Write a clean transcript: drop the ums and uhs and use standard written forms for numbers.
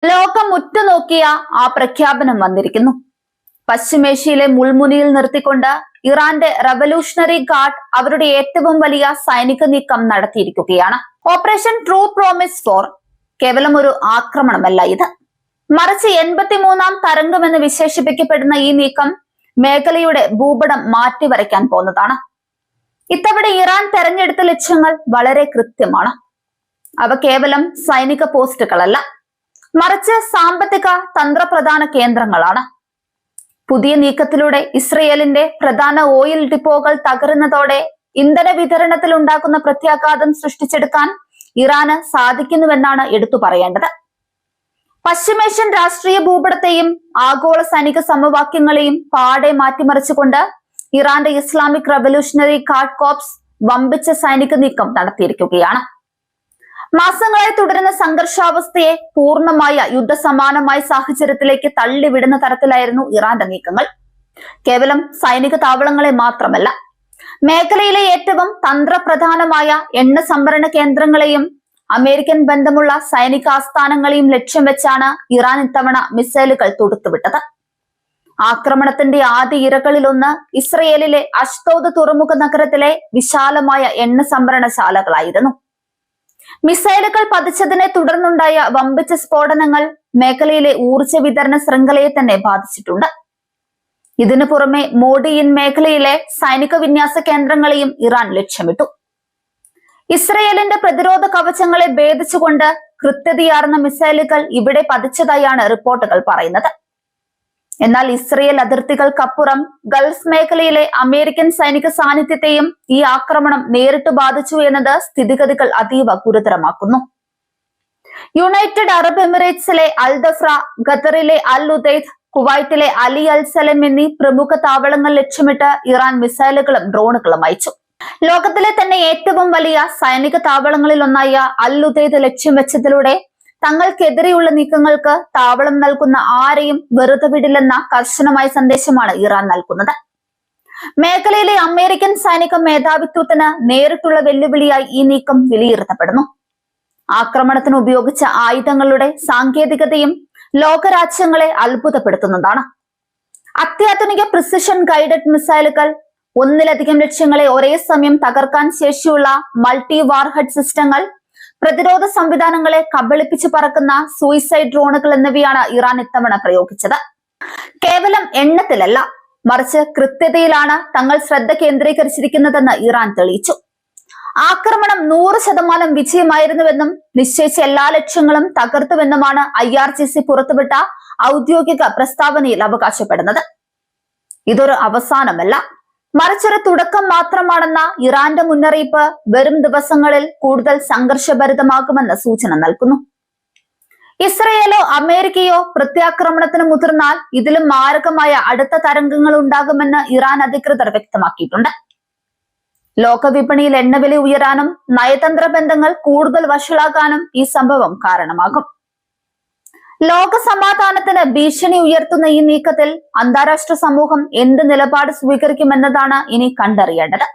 ലോകം ഉറ്റുനോക്കിയ ആ പ്രഖ്യാപനം വന്നിരിക്കുന്നു. പശ്ചിമേഷ്യയിലെ മുൾമുനയിൽ നിർത്തിക്കൊണ്ട് ഇറാന്റെ റവല്യൂഷണറി ഗാർഡ് അവരുടെ ഏറ്റവും വലിയ സൈനിക നീക്കം നടത്തിയിരിക്കുകയാണ്. ഓപ്പറേഷൻ ട്രൂ പ്രോമിസ് 4 കേവലം ഒരു ആക്രമണമല്ല ഇത്, മറിച്ച് 83ാം തരംഗം എന്ന് വിശേഷിപ്പിക്കപ്പെടുന്ന ഈ നീക്കം മേഖലയുടെ ഭൂപടം മാറ്റിവരയ്ക്കാൻ പോകുന്നതാണ്. ഇത്തവണ ഇറാൻ തെരഞ്ഞെടുത്ത ലക്ഷ്യങ്ങൾ വളരെ കൃത്യമാണ്. അവ കേവലം സൈനിക പോസ്റ്റുകളല്ല, മറിച്ച് സാമ്പത്തിക തന്ത്രപ്രധാന കേന്ദ്രങ്ങളാണ്. പുതിയ നീക്കത്തിലൂടെ ഇസ്രയേലിന്റെ പ്രധാന ഓയിൽ ഡിപ്പോകൾ തകരുന്നതോടെ ഇന്ധന വിതരണത്തിൽ ഉണ്ടാക്കുന്ന പ്രത്യാഘാതം സൃഷ്ടിച്ചെടുക്കാൻ ഇറാന് സാധിക്കുന്നുവെന്നാണ് എടുത്തു പറയേണ്ടത്. പശ്ചിമേഷ്യൻ രാഷ്ട്രീയ ഭൂപടത്തെയും ആഗോള സൈനിക സമവാക്യങ്ങളെയും പാടെ മാറ്റിമറിച്ചുകൊണ്ട് ഇറാന്റെ ഇസ്ലാമിക് റവല്യൂഷണറി ഗാർഡ് കോർപ്സ് വമ്പിച്ച സൈനിക നീക്കം നടത്തിയിരിക്കുകയാണ്. മാസങ്ങളായി തുടരുന്ന സംഘർഷാവസ്ഥയെ പൂർണ്ണമായ യുദ്ധസമാനമായ സാഹചര്യത്തിലേക്ക് തള്ളിവിടുന്ന തരത്തിലായിരുന്നു ഇറാന്റെ നീക്കങ്ങൾ. കേവലം സൈനിക താവളങ്ങളെ മാത്രമല്ല, മേഖലയിലെ ഏറ്റവും തന്ത്രപ്രധാനമായ എണ്ണ സംഭരണ കേന്ദ്രങ്ങളെയും അമേരിക്കൻ ബന്ധമുള്ള സൈനിക ആസ്ഥാനങ്ങളെയും ലക്ഷ്യം വെച്ചാണ് ഇറാൻ ഇത്തവണ മിസൈലുകൾ തൊടുത്തുവിട്ടത്. ആക്രമണത്തിന്റെ ആദ്യ ഇരകളിലൊന്ന് ഇസ്രയേലിലെ അഷ്തോദ് തുറമുഖ നഗരത്തിലെ വിശാലമായ എണ്ണ സംഭരണശാലകളായിരുന്നു. മിസൈലുകൾ പതിച്ചതിനെ തുടർന്നുണ്ടായ വമ്പിച്ച സ്ഫോടനങ്ങൾ മേഖലയിലെ ഊർജ വിതരണ ശൃംഖലയെ തന്നെ ബാധിച്ചിട്ടുണ്ട്. ഇതിനു പുറമെ മോഡിയിൻ മേഖലയിലെ സൈനിക വിന്യാസ കേന്ദ്രങ്ങളെയും ഇറാൻ ലക്ഷ്യമിട്ടു. ഇസ്രയേലിന്റെ പ്രതിരോധ കവചങ്ങളെ ഭേദിച്ചുകൊണ്ട് കൃത്യതയാർന്ന മിസൈലുകൾ ഇവിടെ പതിച്ചതായാണ് റിപ്പോർട്ടുകൾ പറയുന്നത്. എന്നാൽ ഇസ്രയേൽ അതിർത്തികൾക്കപ്പുറം ഗൾഫ് മേഖലയിലെ അമേരിക്കൻ സൈനിക സാന്നിധ്യത്തെയും ഈ ആക്രമണം നേരിട്ട് ബാധിച്ചു എന്നത് സ്ഥിതിഗതികൾ അതീവ ഗുരുതരമാക്കുന്നു. യുണൈറ്റഡ് അറബ് എമിറേറ്റ്സിലെ അൽ ദഫ്ര, ഖത്തറിലെ അൽ ഉദൈദ്, കുവൈറ്റിലെ അലി അൽ സലം എന്നീ പ്രമുഖ താവളങ്ങൾ ലക്ഷ്യമിട്ട് ഇറാൻ മിസൈലുകളും ഡ്രോണുകളും അയച്ചു. ലോകത്തിലെ തന്നെ ഏറ്റവും വലിയ സൈനിക താവളങ്ങളിൽ ഒന്നായ അൽ ഉദൈദ് ലക്ഷ്യം വെച്ചതിലൂടെ തങ്ങൾക്കെതിരെയുള്ള നീക്കങ്ങൾക്ക് താവളം നൽകുന്ന ആരെയും വെറുതെ വിടില്ലെന്ന കർശനമായ സന്ദേശമാണ് ഇറാൻ നൽകുന്നത്. മേഖലയിലെ അമേരിക്കൻ സൈനിക മേധാവിത്വത്തിന് നേരിട്ടുള്ള വെല്ലുവിളിയായി ഈ നീക്കം വിലയിരുത്തപ്പെടുന്നു. ആക്രമണത്തിന് ഉപയോഗിച്ച ആയുധങ്ങളുടെ സാങ്കേതികതയും ലോകരാജ്യങ്ങളെ അത്ഭുതപ്പെടുത്തുന്നതാണ്. അത്യാധുനിക പ്രിസിഷൻ ഗൈഡഡ് മിസൈലുകൾ, ഒന്നിലധികം ലക്ഷ്യങ്ങളെ ഒരേ സമയം തകർക്കാൻ ശേഷിയുള്ള മൾട്ടി വാർഹെഡ് സിസ്റ്റങ്ങൾ, പ്രതിരോധ സംവിധാനങ്ങളെ കബളിപ്പിച്ച് പറക്കുന്ന സൂയിസൈഡ് ഡ്രോണുകൾ എന്നിവയാണ് ഇറാൻ ഇത്തവണ പ്രയോഗിച്ചത്. കേവലം എണ്ണത്തിലല്ല, മറിച്ച് കൃത്യതയിലാണ് തങ്ങൾ ശ്രദ്ധ കേന്ദ്രീകരിച്ചിരിക്കുന്നതെന്ന് ഇറാൻ തെളിയിച്ചു. ആക്രമണം 100% വിജയമായിരുന്നുവെന്നും നിശ്ചയിച്ച എല്ലാ ലക്ഷ്യങ്ങളും തകർത്തുവെന്നുമാണ് IRGC പുറത്തുവിട്ട ഔദ്യോഗിക പ്രസ്താവനയിൽ അവകാശപ്പെടുന്നത്. ഇതൊരു അവസാനമല്ല, മറിച്ചൊരു തുടക്കം മാത്രമാണെന്ന ഇറാന്റെ മുന്നറിയിപ്പ് വരും ദിവസങ്ങളിൽ കൂടുതൽ സംഘർഷഭരിതമാകുമെന്ന സൂചന നൽകുന്നു. ഇസ്രയേലോ അമേരിക്കയോ പ്രത്യാക്രമണത്തിന് മുതിർന്നാൽ ഇതിലും മാരകമായ അടുത്ത തരംഗങ്ങൾ ഉണ്ടാകുമെന്ന് ഇറാൻ അധികൃതർ വ്യക്തമാക്കിയിട്ടുണ്ട്. ലോകവിപണിയിൽ എണ്ണവില ഉയരാനും നയതന്ത്ര ബന്ധങ്ങൾ കൂടുതൽ വഷളാകാനും ഈ സംഭവം കാരണമാകും. ലോക സമാധാനത്തിന് ഭീഷണി ഉയർത്തുന്ന ഈ നീക്കത്തിൽ അന്താരാഷ്ട്ര സമൂഹം എന്ത് നിലപാട് സ്വീകരിക്കുമെന്നതാണ് ഇനി കണ്ടറിയേണ്ടത്.